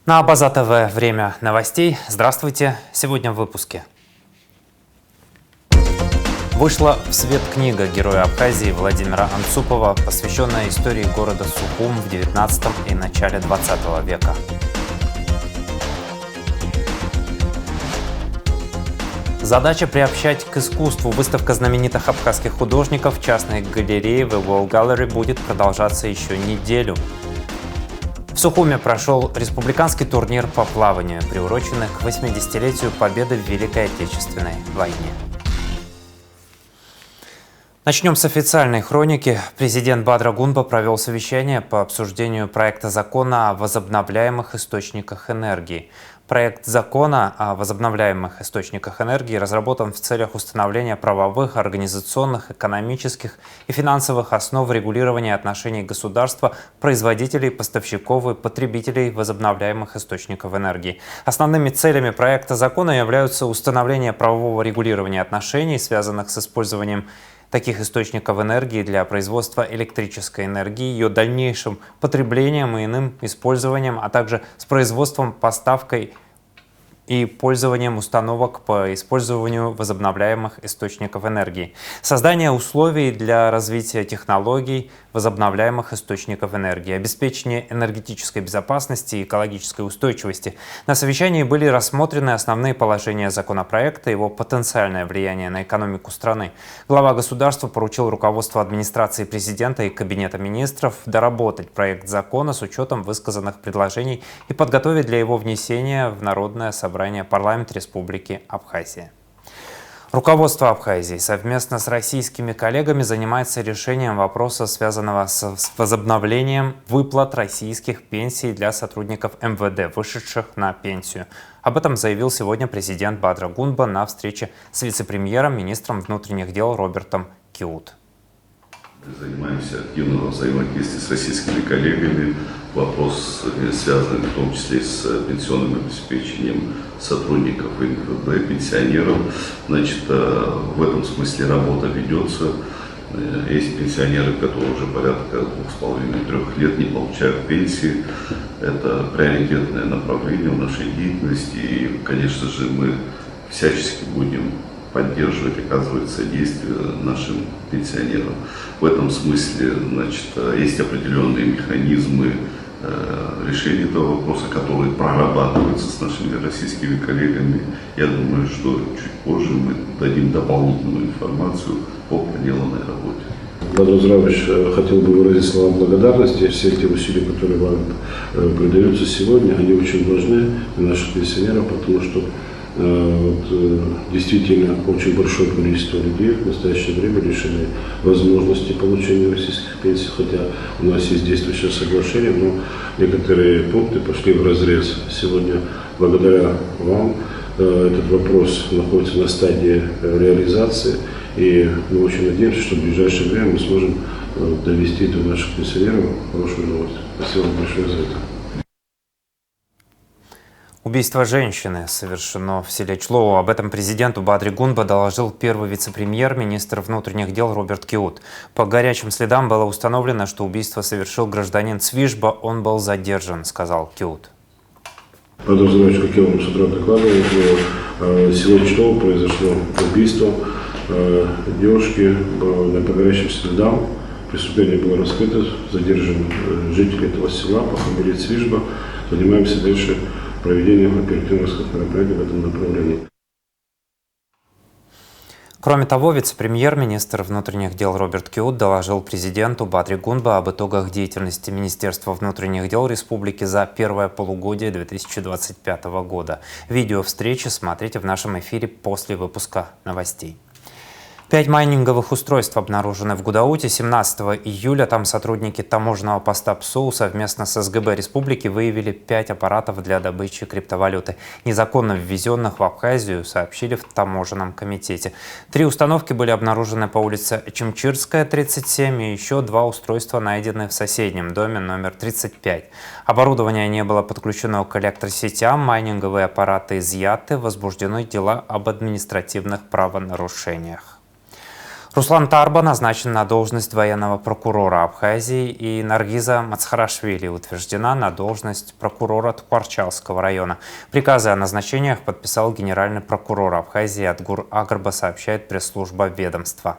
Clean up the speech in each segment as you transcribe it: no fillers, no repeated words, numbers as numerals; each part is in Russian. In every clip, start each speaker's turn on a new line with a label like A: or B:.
A: На База ТВ время новостей. Здравствуйте. Сегодня в выпуске. Вышла в свет книга героя Абхазии Владимира Анцупова, посвященная истории города Сухум в XIX и начале XX века. Задача приобщать к искусству. Выставка знаменитых абхазских художников в частной галерее The Wall Gallery будет продолжаться еще неделю. В Сухуме прошел республиканский турнир по плаванию, приуроченный к 80-летию Победы в Великой Отечественной войне. Начнем с официальной хроники. Президент Бадра Гунба провел совещание по обсуждению проекта закона о возобновляемых источниках энергии. Проект закона о возобновляемых источниках энергии разработан в целях установления правовых, организационных, экономических и финансовых основ регулирования отношений государства, производителей, поставщиков и потребителей возобновляемых источников энергии. Основными целями проекта закона являются установление правового регулирования отношений, связанных с использованием таких источников энергии для производства электрической энергии, ее дальнейшим потреблением и иным использованием, а также с производством, поставкой и пользованием установок по использованию возобновляемых источников энергии. Создание условий для развития технологий возобновляемых источников энергии, обеспечение энергетической безопасности и экологической устойчивости. На совещании были рассмотрены основные положения законопроекта, его потенциальное влияние на экономику страны. Глава государства поручил руководству администрации президента и Кабинета министров доработать проект закона с учетом высказанных предложений и подготовить для его внесения в Народное собрание парламента Республики Абхазия. Руководство Абхазии совместно с российскими коллегами занимается решением вопроса, связанного с возобновлением выплат российских пенсий для сотрудников МВД, вышедших на пенсию. Об этом заявил сегодня президент Бадра Гунба на встрече с вице-премьером, министром внутренних дел Робертом Киут.
B: Мы занимаемся активным взаимодействием с российскими коллегами. Вопрос связан в том числе с пенсионным обеспечением сотрудников МВД, пенсионеров. Значит, в этом смысле работа ведется. Есть пенсионеры, которые уже порядка 2,5-3 лет не получают пенсии. Это приоритетное направление в нашей деятельности. И, конечно же, мы всячески будем поддерживать, оказывать содействие нашим пенсионерам. В этом смысле, значит, есть определенные механизмы решения этого вопроса, которые прорабатываются с нашими российскими коллегами. Я думаю, что чуть позже мы дадим дополнительную информацию по проделанной работе.
C: Бадр Здравович, хотел бы выразить слова благодарности. Все те усилия, которые вам придаются сегодня, они очень важны для наших пенсионеров, потому что действительно очень большое количество людей в настоящее время лишены возможности получения российских пенсий, хотя у нас есть действующее соглашение, но некоторые пункты пошли вразрез. Сегодня, благодаря вам, этот вопрос находится на стадии реализации, и мы очень надеемся, что в ближайшее время мы сможем довести до наших пенсионеров хорошую новость. Спасибо вам большое за это.
A: Убийство женщины совершено в селе Члоу. Об этом президенту Бадре Гунба доложил первый вице-премьер, министр внутренних дел Роберт Киут. По горячим следам было установлено, что убийство совершил гражданин Цвижба. Он был задержан, сказал Киут.
C: Бадр Здравович, как я вам с утра докладывал, в селе Члоу произошло убийство девушки по горячим следам. Преступление было раскрыто, задержан житель этого села по фамилии Цвижба. Занимаемся дальше проведением оперативных мероприятий в этом направлении.
A: Кроме того, вице-премьер, министр внутренних дел Роберт Киут доложил президенту Бадре Гунба об итогах деятельности Министерства внутренних дел республики за первое полугодие 2025 года. Видео встречи смотрите в нашем эфире после выпуска новостей. 5 майнинговых устройств обнаружены в Гудауте. 17 июля там сотрудники таможенного поста ПСОУ совместно с СГБ республики выявили 5 аппаратов для добычи криптовалюты, незаконно ввезенных в Абхазию, сообщили в таможенном комитете. 3 установки были обнаружены по улице Чемчирская, 37, и еще 2 устройства найдены в соседнем доме номер 35. Оборудование не было подключено к электросетям, майнинговые аппараты изъяты, возбуждены дела об административных правонарушениях. Руслан Тарба назначен на должность военного прокурора Абхазии, и Наргиза Мацхарашвили утверждена на должность прокурора Тхуарчалского района. Приказы о назначениях подписал генеральный прокурор Абхазии Адгур Агарба, сообщает пресс-служба ведомства.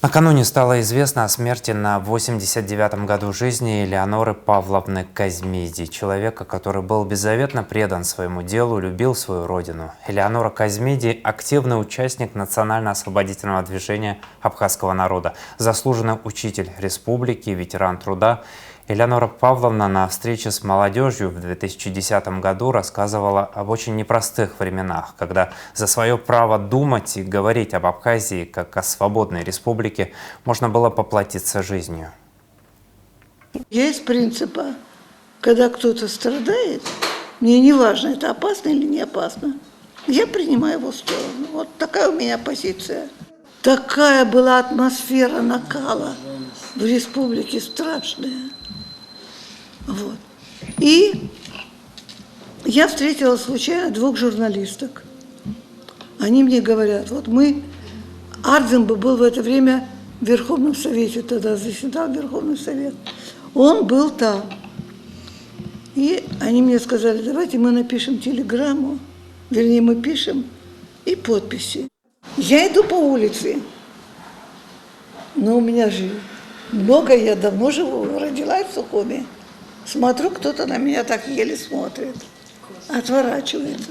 A: Накануне стало известно о смерти на 89-м году жизни Элеоноры Павловны Казмиди, человека, который был беззаветно предан своему делу, любил свою родину. Элеонора Казмиди – активный участник национально-освободительного движения абхазского народа, заслуженный учитель республики, ветеран труда. Элеонора Павловна на встрече с молодежью в 2010 году рассказывала об очень непростых временах, когда за свое право думать и говорить об Абхазии как о свободной республике можно было поплатиться жизнью.
D: Я из принципа, когда кто-то страдает, мне не важно, это опасно или не опасно, я принимаю его сторону. Вот такая у меня позиция. Такая была атмосфера накала в республике страшная. Вот. И я встретила случайно двух журналисток. Они мне говорят, вот Ардземба был в это время в Верховном Совете, тогда заседал Верховный Совет. Он был там. И они мне сказали, давайте мы напишем телеграмму, вернее, мы пишем и подписи. Я иду по улице, но у меня же много, я давно живу, родилась в Сухуми. Смотрю, кто-то на меня так еле смотрит, отворачивается.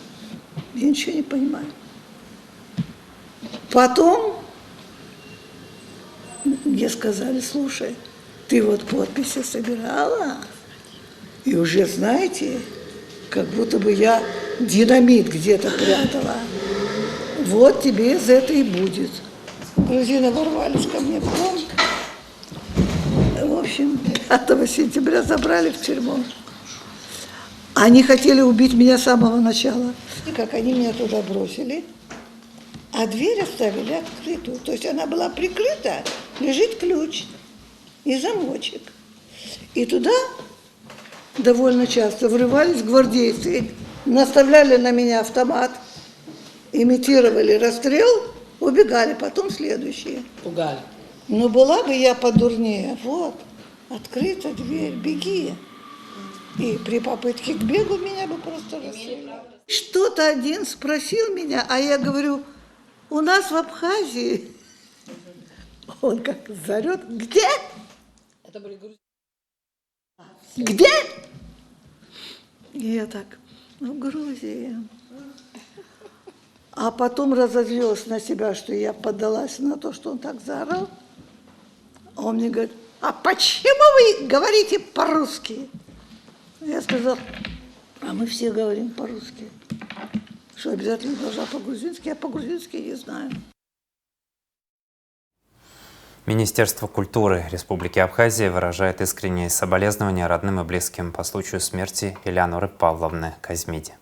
D: Я ничего не понимаю. Потом мне сказали, слушай, ты вот подписи собирала, и уже, знаете, как будто бы я динамит где-то прятала. Вот тебе из этого и будет. Грузины ворвались ко мне в дом. В общем, 5 сентября забрали в тюрьму. Они хотели убить меня с самого начала. И как они меня туда бросили, а дверь оставили открытую. То есть она была прикрыта, лежит ключ и замочек. И туда довольно часто врывались гвардейцы, наставляли на меня автомат, имитировали расстрел, убегали, потом следующие.
E: Пугали.
D: Ну, была бы я подурнее. Вот, открыта дверь, беги. И при попытке к бегу меня бы просто расстреляли. Что-то один спросил меня, а я говорю, у нас в Абхазии. Он как зарет, где?
E: Это были грузины.
D: Где? И я так, в Грузии. А потом разозлилась на себя, что я поддалась на то, что он так заорал. А он мне говорит, а почему вы говорите по-русски? Я сказала, а мы все говорим по-русски. Что, обязательно должна по-грузински? Я по-грузински не знаю.
A: Министерство культуры Республики Абхазия выражает искренние соболезнования родным и близким по случаю смерти Элеоноры Павловны Казмиди.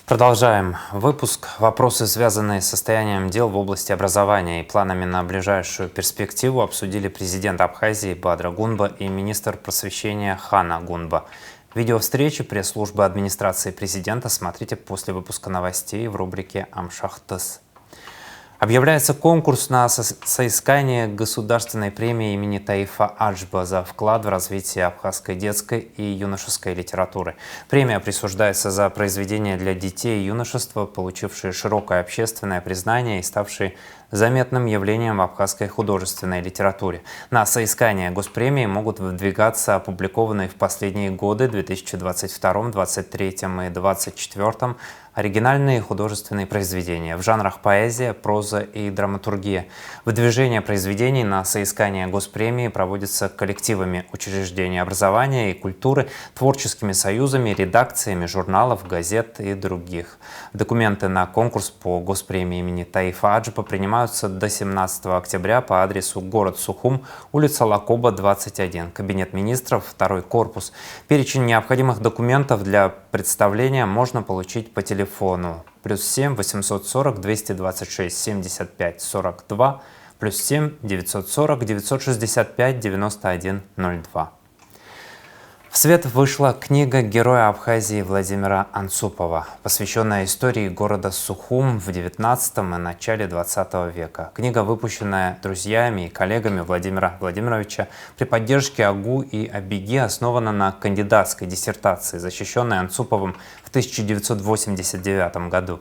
A: Продолжаем выпуск. Вопросы, связанные с состоянием дел в области образования и планами на ближайшую перспективу, обсудили президент Абхазии Бадра Гунба и министр просвещения Хана Гунба. Видеовстречи пресс-службы администрации президента смотрите после выпуска новостей в рубрике «Амшахтыс». Объявляется конкурс на соискание государственной премии имени Таифа Аджба за вклад в развитие абхазской детской и юношеской литературы. Премия присуждается за произведения для детей и юношества, получившие широкое общественное признание и ставшие заметным явлением в абхазской художественной литературе. На соискание госпремии могут выдвигаться опубликованные в последние годы 2022, 2023 и 2024 оригинальные художественные произведения в жанрах поэзия, проза и драматургия. Выдвижение произведений на соискание госпремии проводится коллективами учреждений образования и культуры, творческими союзами, редакциями журналов, газет и других. Документы на конкурс по госпремии имени Таифа Аджба принимаются до 17 октября по адресу город Сухум, улица Лакоба, 21, кабинет министров, 2 корпус. Перечень необходимых документов для представления можно получить по телефону +7 840 226 75 42, +7 940 965 91 02. В свет вышла книга героя Абхазии Владимира Анцупова, посвященная истории города Сухум в XIX и начале XX века. Книга, выпущенная друзьями и коллегами Владимира Владимировича при поддержке АГУ и АБИГИ, основана на кандидатской диссертации, защищенной Анцуповым в 1989 году.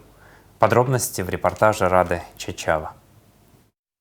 A: Подробности в репортаже Рады Чачава.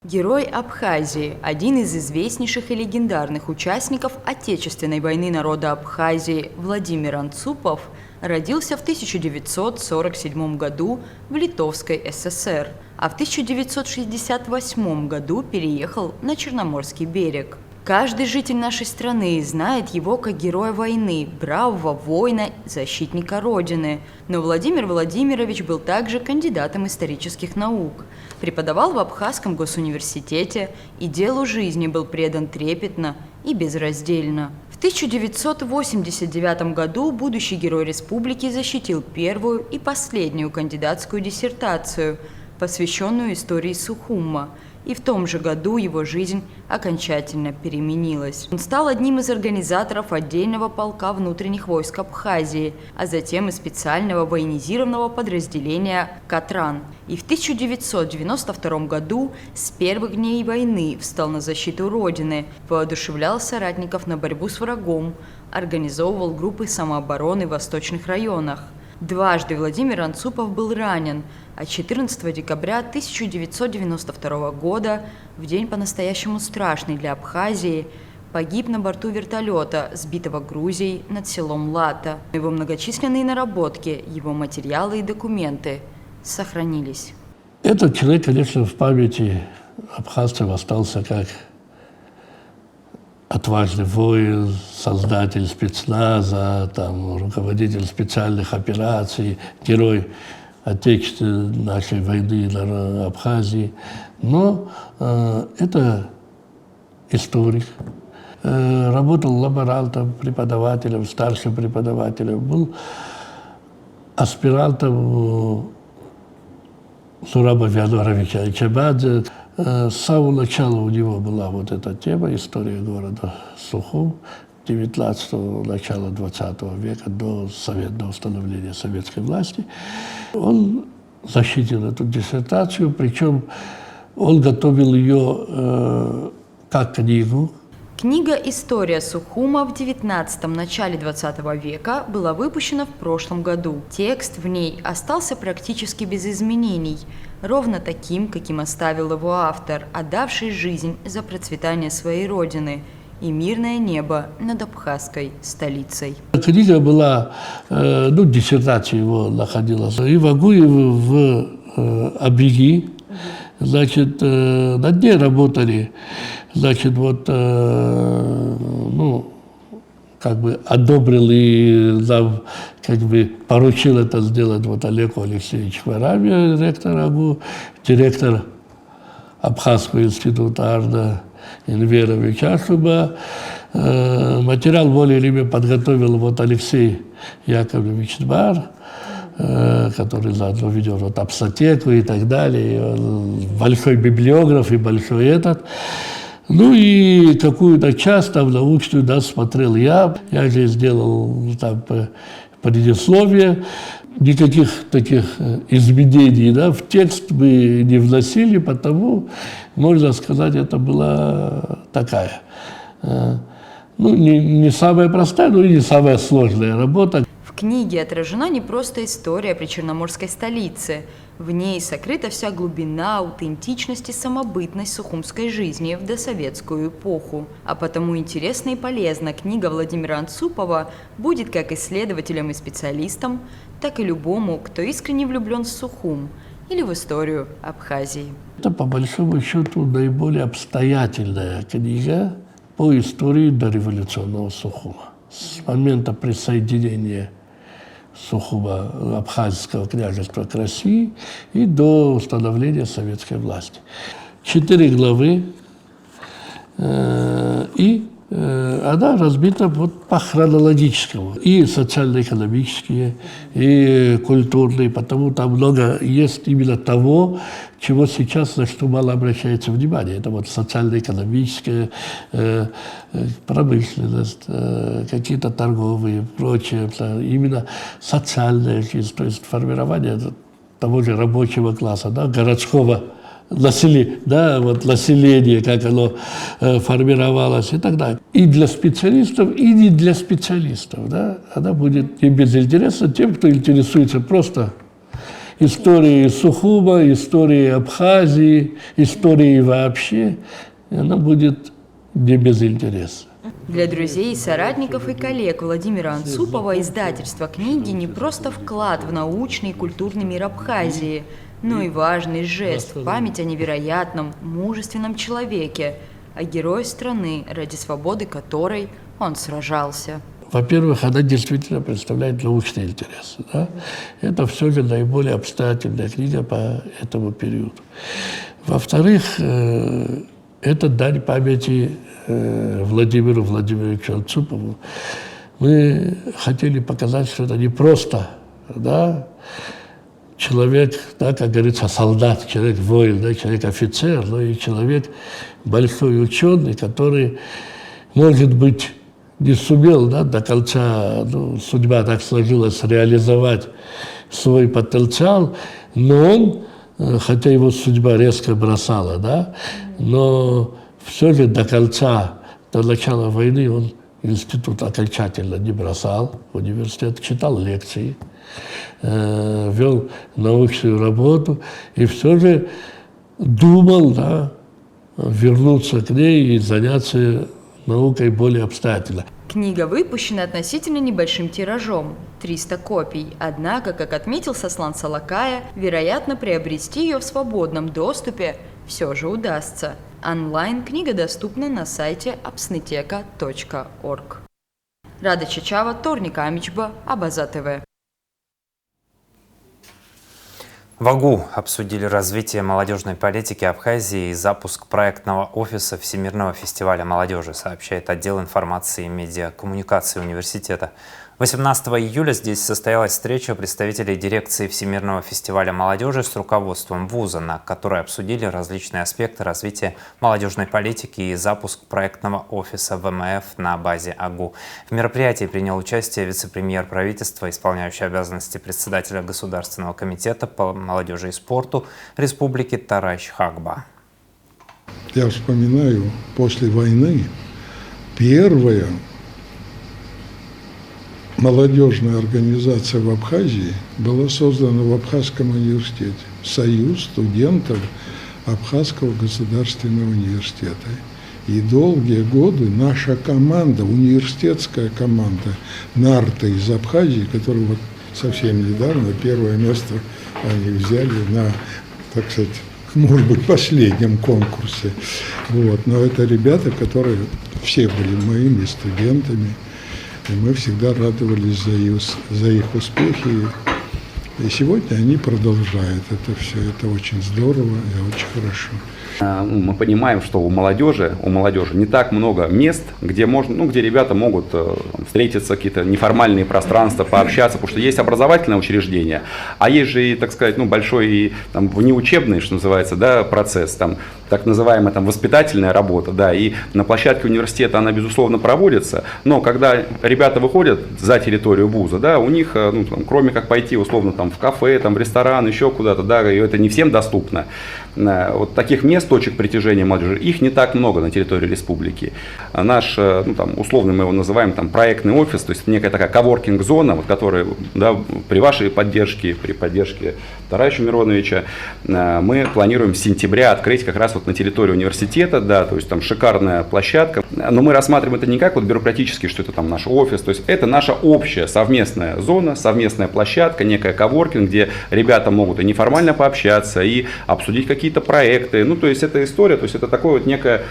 F: Герой Абхазии – один из известнейших и легендарных участников Отечественной войны народа Абхазии Владимир Анцупов родился в 1947 году в Литовской ССР, а в 1968 году переехал на Черноморский берег. Каждый житель нашей страны знает его как героя войны, бравого воина, защитника Родины. Но Владимир Владимирович был также кандидатом исторических наук, преподавал в Абхазском госуниверситете и делу жизни был предан трепетно и безраздельно. В 1989 году будущий герой республики защитил первую и последнюю кандидатскую диссертацию, посвященную истории Сухума, и в том же году его жизнь окончательно переменилась. Он стал одним из организаторов отдельного полка внутренних войск Абхазии, а затем и специального военизированного подразделения «Катран». И в 1992 году с первых дней войны встал на защиту Родины, воодушевлял соратников на борьбу с врагом, организовывал группы самообороны в восточных районах. Дважды Владимир Анцупов был ранен, а 14 декабря 1992 года, в день по-настоящему страшный для Абхазии, погиб на борту вертолета, сбитого Грузией над селом Лата. Его многочисленные наработки, его материалы и документы сохранились.
G: Этот человек, конечно, в памяти абхазцев остался как отважный воин, создатель спецназа, там, руководитель специальных операций, герой Отечественной нашей войны на Абхазии. Но это историк. Работал лаборантом, преподавателем, старшим преподавателем. Был аспирантом Сураба Виадоровича Ичебадзе. С самого начала у него была вот эта тема, история города Сухум, 19-го, начала 20 века, до установления советской власти. Он защитил эту диссертацию, причем он готовил ее как книгу.
F: Книга «История Сухума» в 19-м, начале 20 века была выпущена в прошлом году. Текст в ней остался практически без изменений, ровно таким, каким оставил его автор, отдавший жизнь за процветание своей родины и мирное небо над абхазской столицей.
G: Книга была, диссертация его находилась и в АГУ, и в АБИГИ. Значит, над ней работали, значит, одобрил и нам, поручил это сделать Олег Алексеевич Варамия, ректор АГУ, директор Абхазского института Арда Инверович Ашуба. Материал более-менее подготовил Алексей Яковлевич Бар, который заодно ведет апсотеку и так далее. Он большой библиограф и большой этот. Ну и какую-то часть там научную смотрел я. Я же сделал там предисловие. Никаких таких изменений в текст мы не вносили, потому, можно сказать, это была такая, не самая простая, но и не самая сложная работа.
F: В книге отражена не просто история причерноморской столицы. В ней сокрыта вся глубина, аутентичность и самобытность сухумской жизни в досоветскую эпоху. А потому интересна и полезна книга Владимира Анцупова будет как исследователям и специалистам, так и любому, кто искренне влюблен в Сухум или в историю Абхазии.
G: Это, по большому счету, наиболее обстоятельная книга по истории дореволюционного Сухума. С момента присоединения Сухума, Абхазского княжества к России и до установления советской власти. 4 главы, и она разбита вот по хронологическому. И социально-экономические, и культурные, потому там много есть именно того, чего сейчас, на что мало обращается внимание. Это вот социально-экономическая промышленность, какие-то торговые, прочее. Именно социальная жизнь, то есть формирование того же рабочего класса, да, городского населения, да, вот население, как оно формировалось и так далее. И для специалистов, и не для специалистов. Да, она будет не безинтересна тем, кто интересуется просто историей Сухума, историей Абхазии, историей вообще. И она будет не безинтересна.
F: Для друзей, соратников и коллег Владимира Анцупова издательство книги не просто вклад в научный и культурный мир Абхазии, но и важный жест в память о невероятном, мужественном человеке, о герое страны, ради свободы которой он сражался.
G: Во-первых, она действительно представляет научный интерес. Да? Это все же наиболее обстоятельная книга по этому периоду. Во-вторых, это дань памяти Владимиру Владимировичу Анцупову. Мы хотели показать, что это не просто, да, человек, да, как говорится, солдат, человек-воин, да, человек-офицер, но и человек большой ученый, который, может быть, не сумел, да, до конца, ну, судьба так сложилась, реализовать свой потенциал, но он, хотя его судьба резко бросала, да, но все же до конца, до начала войны он институт окончательно не бросал, университет, читал лекции, вел научную работу и все же думал, да, вернуться к ней и заняться наукой более обстоятельно.
F: Книга выпущена относительно небольшим тиражом – 300 копий. Однако, как отметил Сослан Салакая, вероятно, приобрести ее в свободном доступе все же удастся. Онлайн книга доступна на сайте apsneteka.org. Рада Чачава, Торника Амичба, Абаза ТВ.
A: В АГУ обсудили развитие молодежной политики Абхазии и запуск проектного офиса Всемирного фестиваля молодежи, сообщает отдел информации и медиакоммуникации университета. 18 июля здесь состоялась встреча представителей дирекции Всемирного фестиваля молодежи с руководством вуза, на которой обсудили различные аспекты развития молодежной политики и запуск проектного офиса ВМФ на базе АГУ. В мероприятии принял участие вице-премьер правительства, исполняющий обязанности председателя Государственного комитета по молодежи и спорту Республики Таращ Хагба.
H: Я вспоминаю, после войны первая молодежная организация в Абхазии была создана в Абхазском университете. Союз студентов Абхазского государственного университета. И долгие годы наша команда, университетская команда «Нарта» из Абхазии, которая вот совсем недавно первое место они взяли на, так сказать, может быть, последнем конкурсе. Вот. Но это ребята, которые все были моими студентами. И мы всегда радовались за их успехи. И сегодня они продолжают это все. Это очень здорово и очень хорошо.
I: Мы понимаем, что у молодежи не так много мест, где можно, где ребята могут встретиться, какие-то неформальные пространства, пообщаться, потому что есть образовательное учреждение, а есть же и, так сказать, большой и внеучебный, что называется, да, процесс, так называемая воспитательная работа, да, и на площадке университета она, безусловно, проводится, но когда ребята выходят за территорию вуза, да, у них, кроме как пойти, условно, в кафе, в ресторан, еще куда-то, да, и это не всем доступно. Вот таких мест, точек притяжения молодежи, их не так много на территории республики. Наш, условно мы его называем проектный офис, то есть некая такая коворкинг-зона, которая, да, при вашей поддержке, при поддержке Тараща Мироновича, мы планируем с сентября открыть как раз на территории университета, да, то есть шикарная площадка. Но мы рассматриваем это не как бюрократически, что это наш офис, то есть это наша общая совместная зона, совместная площадка, некая коворкинг, где ребята могут и неформально пообщаться, и обсудить какие-то проекты. То есть это история, то есть это такая некая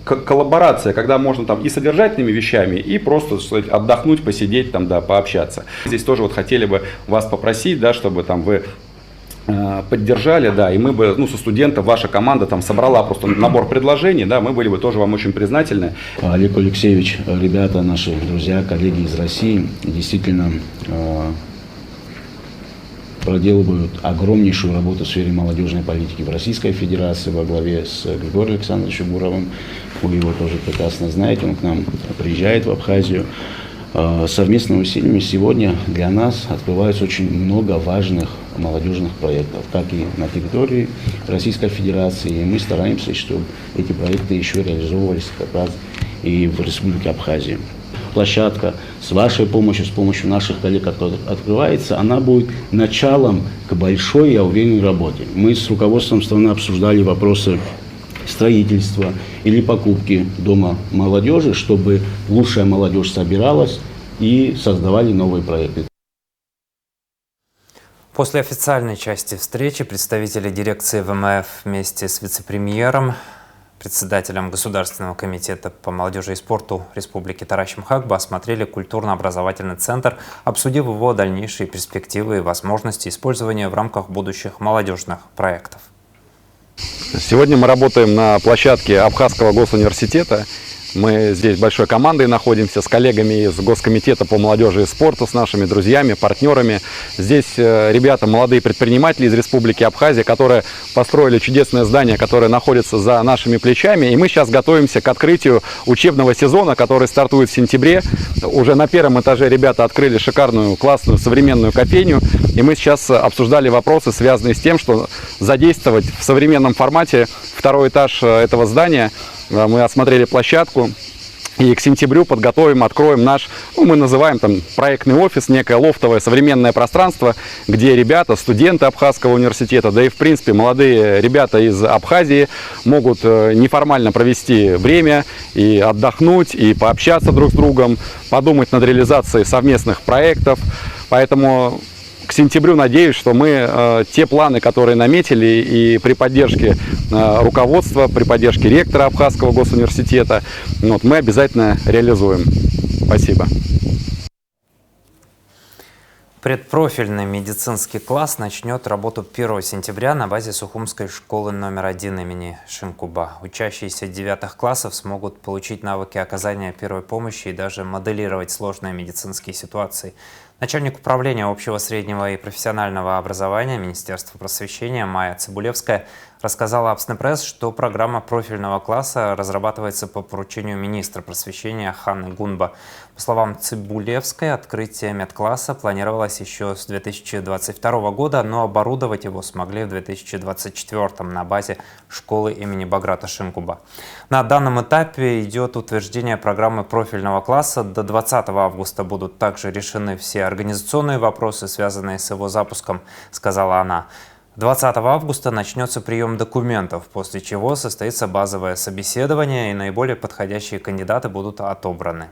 I: коллаборация, когда можно и содержательными вещами, и просто, так сказать, отдохнуть, посидеть, да, пообщаться. Здесь тоже хотели бы вас попросить, да, чтобы вы поддержали, да, и мы бы, ну, со студентов, ваша команда там собрала просто набор предложений, да, мы были бы тоже вам очень признательны.
J: Олег Алексеевич, ребята, наши друзья, коллеги из России, действительно проделывают огромнейшую работу в сфере молодежной политики в Российской Федерации во главе с Григорием Александровичем Буровым. Вы его тоже прекрасно знаете, он к нам приезжает в Абхазию. Совместными усилиями сегодня для нас открывается очень много важных молодежных проектов, как и на территории Российской Федерации. И мы стараемся, чтобы эти проекты еще реализовывались как раз и в Республике Абхазия. Площадка с вашей помощью, с помощью наших коллег, которая открывается, она будет началом к большой, я уверен, работе. Мы с руководством страны обсуждали вопросы строительства или покупки дома молодежи, чтобы лучшая молодежь собиралась и создавали новые проекты.
A: После официальной части встречи представители дирекции ВМФ вместе с вице-премьером, председателем Государственного комитета по молодежи и спорту Республики Таращим Хагба осмотрели культурно-образовательный центр, обсудив его дальнейшие перспективы и возможности использования в рамках будущих молодежных проектов.
I: Сегодня мы работаем на площадке Абхазского госуниверситета. Мы здесь большой командой находимся с коллегами из Госкомитета по молодежи и спорту, с нашими друзьями, партнерами. Здесь ребята, молодые предприниматели из Республики Абхазия, которые построили чудесное здание, которое находится за нашими плечами. И мы сейчас готовимся к открытию учебного сезона, который стартует в сентябре. Уже на первом этаже ребята открыли шикарную, классную, современную кофейню. И мы сейчас обсуждали вопросы, связанные с тем, что задействовать в современном формате второй этаж этого здания. Мы осмотрели площадку и к сентябрю подготовим, откроем наш, ну, мы называем там проектный офис, некое лофтовое современное пространство, где ребята, студенты Абхазского университета, да и в принципе молодые ребята из Абхазии могут неформально провести время и отдохнуть, и пообщаться друг с другом, подумать над реализацией совместных проектов. Поэтому к сентябрю надеюсь, что мы те планы, которые наметили, и при поддержке руководства, при поддержке ректора Абхазского госуниверситета, вот, мы обязательно реализуем. Спасибо.
A: Предпрофильный медицинский класс начнет работу 1 сентября на базе Сухумской школы номер 1 имени Шинкуба. Учащиеся 9 классов смогут получить навыки оказания первой помощи и даже моделировать сложные медицинские ситуации. Начальник управления общего, среднего и профессионального образования Министерства просвещения Майя Цибулевская рассказала Апснепресс, что программа профильного класса разрабатывается по поручению министра просвещения Ханны Гунба. По словам Цибулевской, открытие медкласса планировалось еще с 2022 года, но оборудовать его смогли в 2024 на базе школы имени Баграта Шинкуба. На данном этапе идет утверждение программы профильного класса. До 20 августа будут также решены все организационные вопросы, связанные с его запуском, сказала она. 20 августа начнется прием документов, после чего состоится базовое собеседование и наиболее подходящие кандидаты будут отобраны.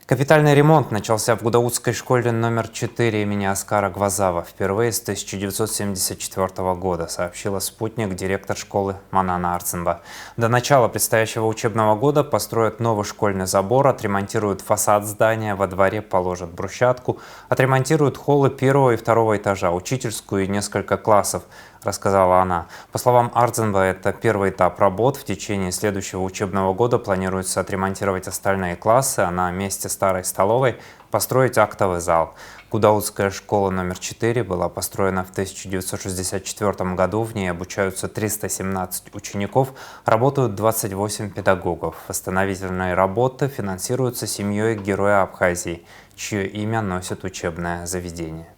A: Капитальный ремонт начался в Гудаутской школе номер 4 имени Оскара Гвазава впервые с 1974 года, сообщила «Спутник» директор школы Манана Арценба. До начала предстоящего учебного года построят новый школьный забор, отремонтируют фасад здания, во дворе положат брусчатку, отремонтируют холлы 1 и 2 этажа, учительскую и несколько классов, рассказала она. По словам Арценба, это первый этап работ. В течение следующего учебного года планируется отремонтировать остальные классы, а на месте старой столовой построить актовый зал. Гудаутская школа номер 4 была построена в 1964 году. В ней обучаются 317 учеников, работают 28 педагогов. Восстановительные работы финансируются семьей Героя Абхазии, чье имя носит учебное заведение.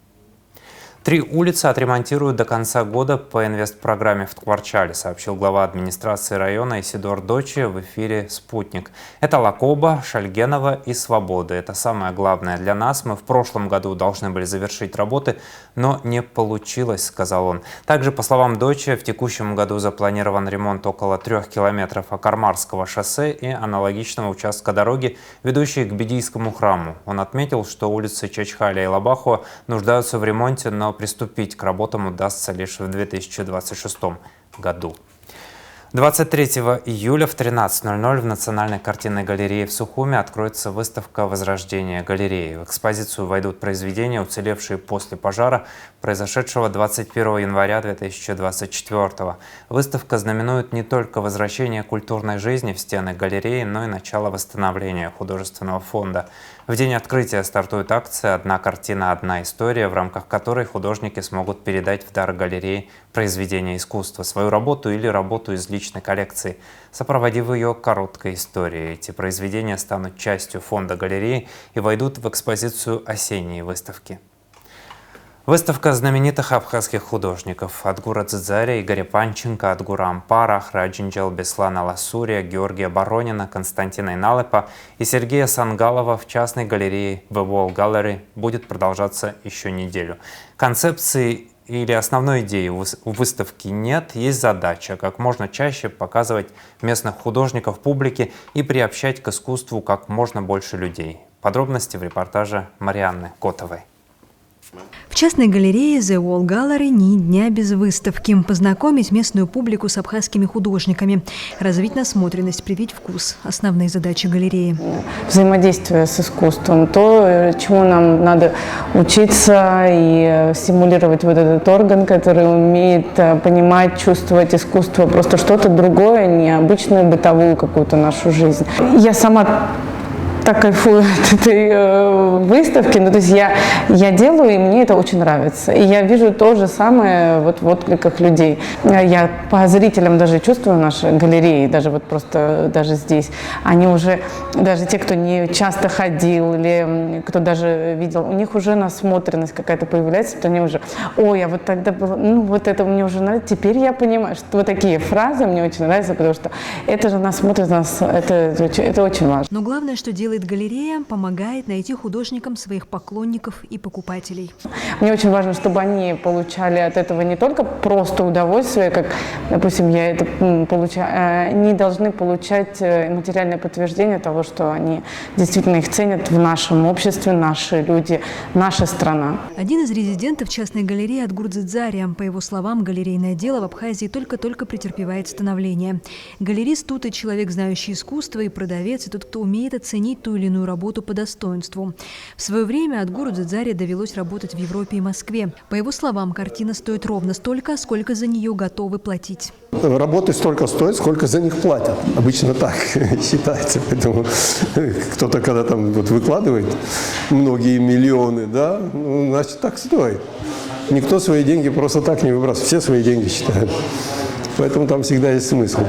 A: 3 улицы отремонтируют до конца года по инвестпрограмме в Ткварчале, сообщил глава администрации района Исидор Дочи в эфире «Спутник». Это Лакоба, Шальгенова и Свобода. Это самое главное для нас. Мы в прошлом году должны были завершить работы, но не получилось, сказал он. Также, по словам Дочи, в текущем году запланирован ремонт около 3 километров Акармарского шоссе и аналогичного участка дороги, ведущей к Бедийскому храму. Он отметил, что улицы Чачхаля и Лабахуа нуждаются в ремонте, но приступить к работам удастся лишь в 2026 году. 23 июля в 13:00 в Национальной картинной галерее в Сухуме откроется выставка «Возрождение галереи». В экспозицию войдут произведения, уцелевшие после пожара, произошедшего 21 января 2024 года. Выставка знаменует не только возвращение культурной жизни в стены галереи, но и начало восстановления художественного фонда. В день открытия стартует акция «Одна картина, одна история», в рамках которой художники смогут передать в дар галереи произведение искусства, свою работу или работу из личной коллекции, сопроводив ее короткой историей. Эти произведения станут частью фонда галереи и войдут в экспозицию осенней выставки. Выставка знаменитых абхазских художников Адгура Дзидзаря, Игоря Панченко, Адгура Ампара, Храджинджел Беслана Ласурия, Георгия Боронина, Константина Иналепа и Сергея Сангалова в частной галерее The Wall Gallery будет продолжаться еще неделю. Концепции или основной идеи у выставки нет, есть задача как можно чаще показывать местных художников публике и приобщать к искусству как можно больше людей. Подробности в репортаже Марианны Котовой.
K: В частной галерее The Wall Gallery ни дня без выставки. Познакомить местную публику с абхазскими художниками, развить насмотренность, привить вкус – основные задачи галереи.
L: Взаимодействие с искусством, то, чему нам надо учиться и стимулировать вот этот орган, который умеет понимать, чувствовать искусство, просто что-то другое, необычную бытовую какую-то нашу жизнь. Я сама так кайфую от этой выставки. Ну, то есть я делаю, и мне это очень нравится. И я вижу то же самое вот в откликах людей. Я по зрителям даже чувствую наши галереи, даже вот просто даже здесь. Они уже, даже те, кто не часто ходил или кто даже видел, у них уже насмотренность какая-то появляется, то они уже, ой, а вот тогда было, ну вот это мне уже нравится. Теперь я понимаю, что вот такие фразы мне очень нравятся, потому что это же насмотренность, это очень важно.
K: Но главное, что делает галерея, помогает найти художникам своих поклонников и покупателей.
L: Мне очень важно, чтобы они получали от этого не только просто удовольствие, как, допустим, я это получаю, они должны получать материальное подтверждение того, что они действительно их ценят в нашем обществе, наши люди, наша страна.
K: Один из резидентов частной галереи Адгур Дзидзаря. По его словам, галерейное дело в Абхазии только-только претерпевает становление. Галерист тут и человек, знающий искусство, и продавец, и тот, кто умеет оценить ту или иную работу по достоинству. В свое время Адгуру Дзидзаре довелось работать в Европе и Москве. По его словам, картина стоит ровно столько, сколько за нее готовы платить.
M: Работы столько стоят, сколько за них платят. Обычно так считается. Поэтому кто-то, когда там вот выкладывает многие миллионы, да, ну, значит, так стоит. Никто свои деньги просто так не выбрасывает. Все свои деньги считают. Поэтому там всегда есть смысл.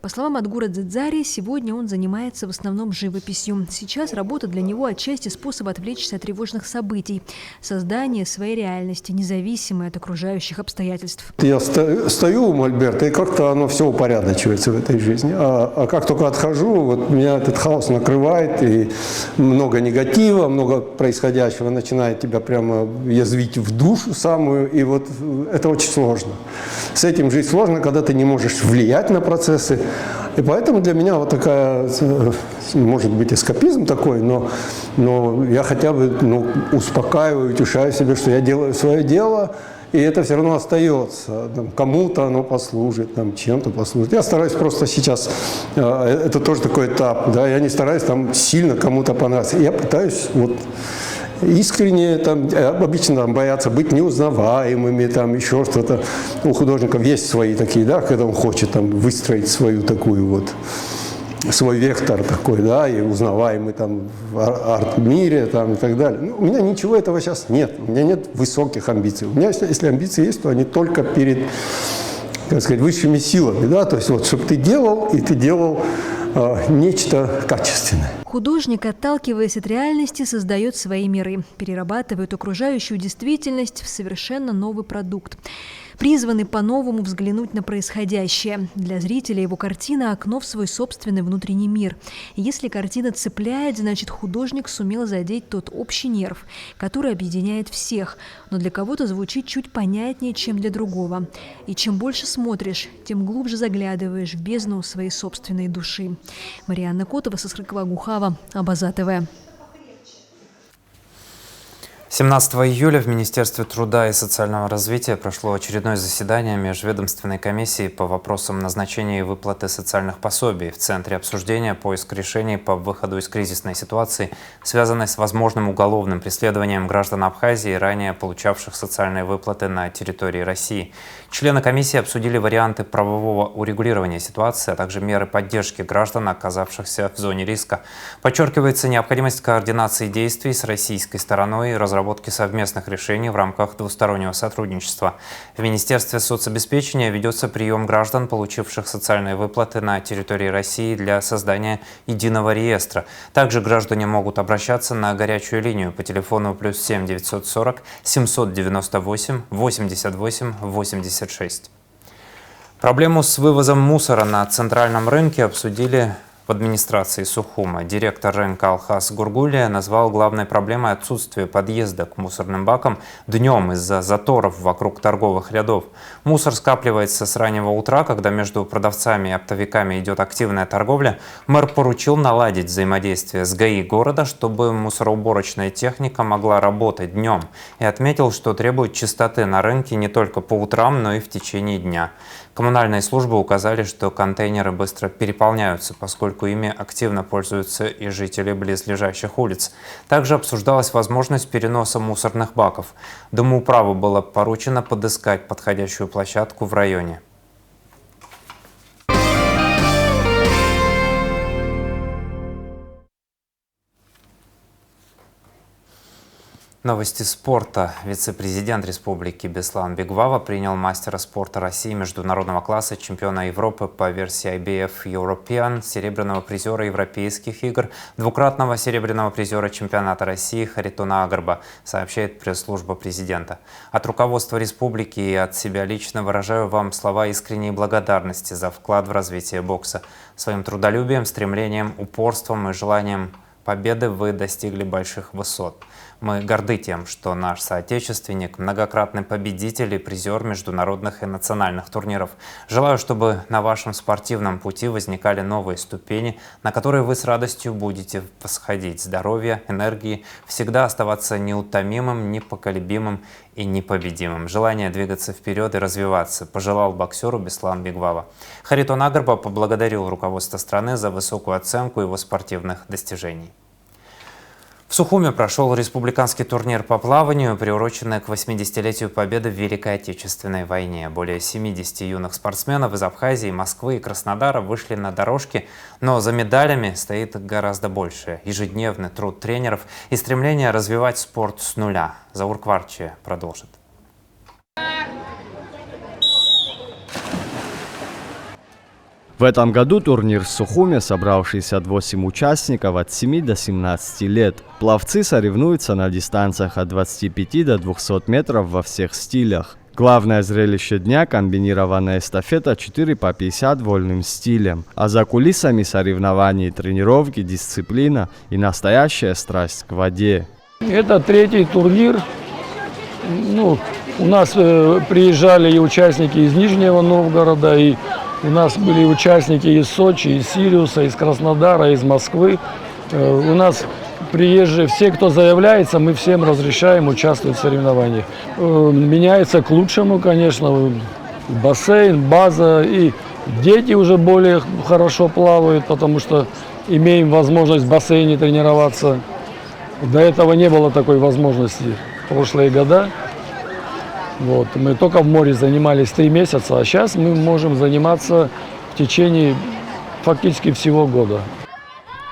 K: По словам Адгура Дзидзари, сегодня он занимается в основном живописью. Сейчас работа для него отчасти способ отвлечься от тревожных событий, создание своей реальности, независимой от окружающих обстоятельств.
M: Я стою у мольберта, и как-то оно все упорядочивается в этой жизни. А как только отхожу, вот меня этот хаос накрывает, и много негатива, много происходящего начинает тебя прямо язвить в душу самую, и вот это очень сложно. С этим жить сложно, когда ты не можешь влиять на процессы. И поэтому для меня вот такая, может быть, эскапизм такой, но я хотя бы успокаиваю, утешаю себя, что я делаю свое дело, и это все равно остается. Кому-то оно послужит, чем-то послужит. Я стараюсь просто сейчас, это тоже такой этап, да, я не стараюсь там сильно кому-то понравиться. Я пытаюсь вот искренне, обычно боятся быть неузнаваемыми, еще что-то. У художников есть свои такие, да, когда он хочет выстроить свою такую вот, свой вектор такой, да, и узнаваемый в арт-мире и так далее. У меня ничего этого сейчас нет, у меня нет высоких амбиций. У меня, если амбиции есть, то они только перед, как сказать, высшими силами, да, то есть вот, чтобы ты делал, и ты делал нечто качественное.
K: Художник, отталкиваясь от реальности, создает свои миры, перерабатывает окружающую действительность в совершенно новый продукт. Призванный по-новому взглянуть на происходящее. Для зрителя его картина – окно в свой собственный внутренний мир. И если картина цепляет, значит, художник сумел задеть тот общий нерв, который объединяет всех, но для кого-то звучит чуть понятнее, чем для другого. И чем больше смотришь, тем глубже заглядываешь в бездну своей собственной души. Марианна Котова, Сосрыкова Гухава, Абаза ТВ.
A: 17 июля в Министерстве труда и социального развития прошло очередное заседание Межведомственной комиссии по вопросам назначения и выплаты социальных пособий. В центре обсуждения поиск решений по выходу из кризисной ситуации, связанной с возможным уголовным преследованием граждан Абхазии, ранее получавших социальные выплаты на территории России. Члены комиссии обсудили варианты правового урегулирования ситуации, а также меры поддержки граждан, оказавшихся в зоне риска. Подчеркивается необходимость координации действий с российской стороной и разработки совместных решений в рамках двустороннего сотрудничества. В Министерстве соцобеспечения ведется прием граждан, получивших социальные выплаты на территории России, для создания единого реестра. Также граждане могут обращаться на горячую линию по телефону +7 940 798 88 86. Проблему с вывозом мусора на центральном рынке обсудили в администрации Сухума. Директор рынка Алхас Гургулия назвал главной проблемой отсутствие подъезда к мусорным бакам днем из-за заторов вокруг торговых рядов. Мусор скапливается с раннего утра, когда между продавцами и оптовиками идет активная торговля. Мэр поручил наладить взаимодействие с ГАИ города, чтобы мусороуборочная техника могла работать днем, и отметил, что требует чистоты на рынке не только по утрам, но и в течение дня. Коммунальные службы указали, что контейнеры быстро переполняются, поскольку ими активно пользуются и жители близлежащих улиц. Также обсуждалась возможность переноса мусорных баков. Домоуправу было поручено подыскать подходящую площадку в районе. Новости спорта. Вице-президент Республики Беслан Бигвава принял мастера спорта России международного класса, чемпиона Европы по версии IBF European, серебряного призера Европейских игр, двукратного серебряного призера чемпионата России Харитона Агарба, сообщает пресс-служба президента. От руководства республики и от себя лично выражаю вам слова искренней благодарности за вклад в развитие бокса. Своим трудолюбием, стремлением, упорством и желанием победы вы достигли больших высот. Мы горды тем, что наш соотечественник – многократный победитель и призер международных и национальных турниров. Желаю, чтобы на вашем спортивном пути возникали новые ступени, на которые вы с радостью будете восходить. Здоровья, энергии, всегда оставаться неутомимым, непоколебимым и непобедимым. Желание двигаться вперед и развиваться пожелал боксеру Беслан Бигвава. Харитон Агарба поблагодарил руководство страны за высокую оценку его спортивных достижений. В Сухуме прошел республиканский турнир по плаванию, приуроченный к 80-летию победы в Великой Отечественной войне. Более 70 юных спортсменов из Абхазии, Москвы и Краснодара вышли на дорожки, но за медалями стоит гораздо больше. Ежедневный труд тренеров и стремление развивать спорт с нуля. Заур Кварчи продолжит.
N: В этом году турнир в Сухуме собрал 68 участников от 7 до 17 лет. Пловцы соревнуются на дистанциях от 25 до 200 метров во всех стилях. Главное зрелище дня – комбинированная эстафета 4 по 50 вольным стилем. А за кулисами соревнований, тренировки, дисциплина и настоящая страсть к воде.
O: Это третий турнир. У нас приезжали и участники из Нижнего Новгорода, и у нас были участники из Сочи, из Сириуса, из Краснодара, из Москвы. У нас приезжие, все, кто заявляется, мы всем разрешаем участвовать в соревнованиях. Меняется к лучшему, конечно, бассейн, база, и дети уже более хорошо плавают, потому что имеем возможность в бассейне тренироваться. До этого не было такой возможности в прошлые года. Мы только в море занимались 3 месяца, а сейчас мы можем заниматься в течение фактически всего года.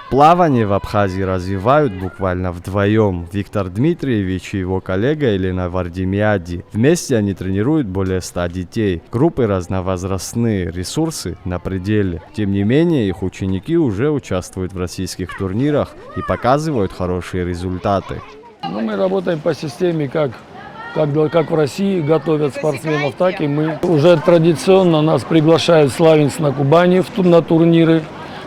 N: Плавание в Абхазии развивают буквально вдвоем. Виктор Дмитриевич и его коллега Елена Вардемиади. Вместе они тренируют более 100 детей. Группы разновозрастные, ресурсы на пределе. Тем не менее, их ученики уже участвуют в российских турнирах и показывают хорошие результаты.
O: Мы работаем по системе, как в России готовят спортсменов, так и мы. Уже традиционно нас приглашают в Славянск на Кубани на турниры.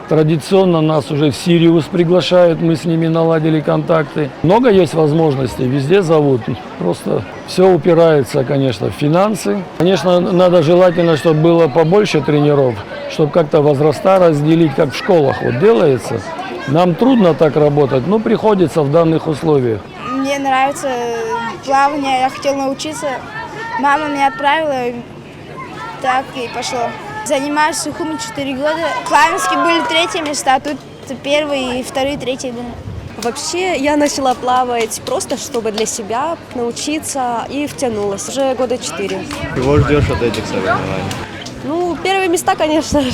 O: Традиционно нас уже в Сириус приглашают, мы с ними наладили контакты. Много есть возможностей, везде зовут. Просто все упирается, конечно, в финансы. Конечно, надо желательно, чтобы было побольше тренеров, чтобы как-то возраста разделить, как в школах делается. Нам трудно так работать, но приходится в данных условиях.
P: Мне Мне нравится плавание, я хотела научиться. Мама меня отправила, так и пошло. Занимаюсь в Сухуми 4 года. В Клавинске были 3 места, а тут 1, 2, 3 были.
Q: Вообще я начала плавать просто, чтобы для себя научиться, и втянулась. Уже года 4.
N: Чего ждешь от этих соревнований?
Q: Ну, первые места, конечно же.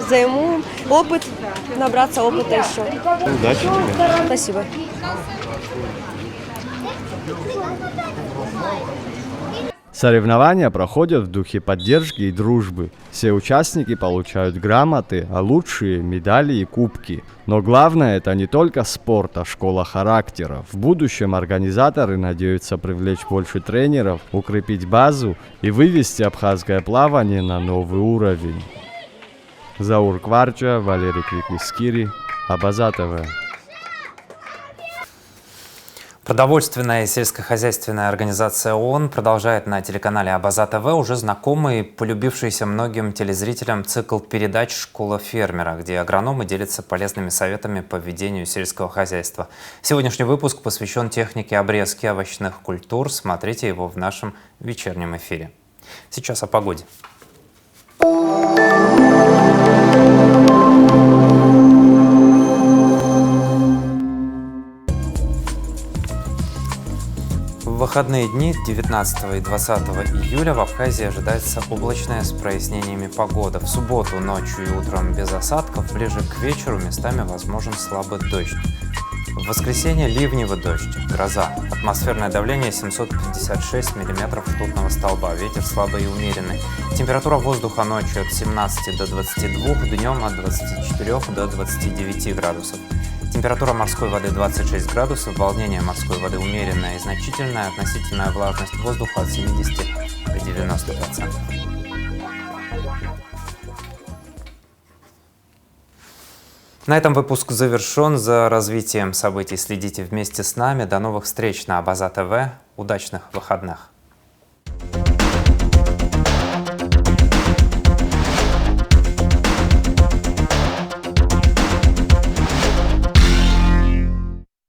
Q: Займу опыт, набраться опыта еще.
N: Удачи тебе.
Q: Спасибо.
N: Соревнования проходят в духе поддержки и дружбы. Все участники получают грамоты, а лучшие – медали и кубки. Но главное – это не только спорт, а школа характера. В будущем организаторы надеются привлечь больше тренеров, укрепить базу и вывести абхазское плавание на новый уровень. Заур Кварча, Валерий Квиквискири, Абаза ТВ.
A: Продовольственная и сельскохозяйственная организация ООН продолжает на телеканале Абаза ТВ уже знакомый, полюбившийся многим телезрителям цикл передач «Школа фермера», где агрономы делятся полезными советами по ведению сельского хозяйства. Сегодняшний выпуск посвящен технике обрезки овощных культур. Смотрите его в нашем вечернем эфире. Сейчас о погоде. В выходные дни 19 и 20 июля в Абхазии ожидается облачная с прояснениями погода. В субботу ночью и утром без осадков, ближе к вечеру местами возможен слабый дождь. В воскресенье ливневый дождь, гроза. Атмосферное давление 756 миллиметров ртутного столба. Ветер слабый и умеренный. Температура воздуха ночью от 17 до 22, днем от 24 до 29 градусов. Температура морской воды 26 градусов, волнение морской воды умеренное и значительное, относительная влажность воздуха от 70 до 90%. На этом выпуск завершен. За развитием событий следите вместе с нами. До новых встреч на Абаза ТВ. Удачных выходных!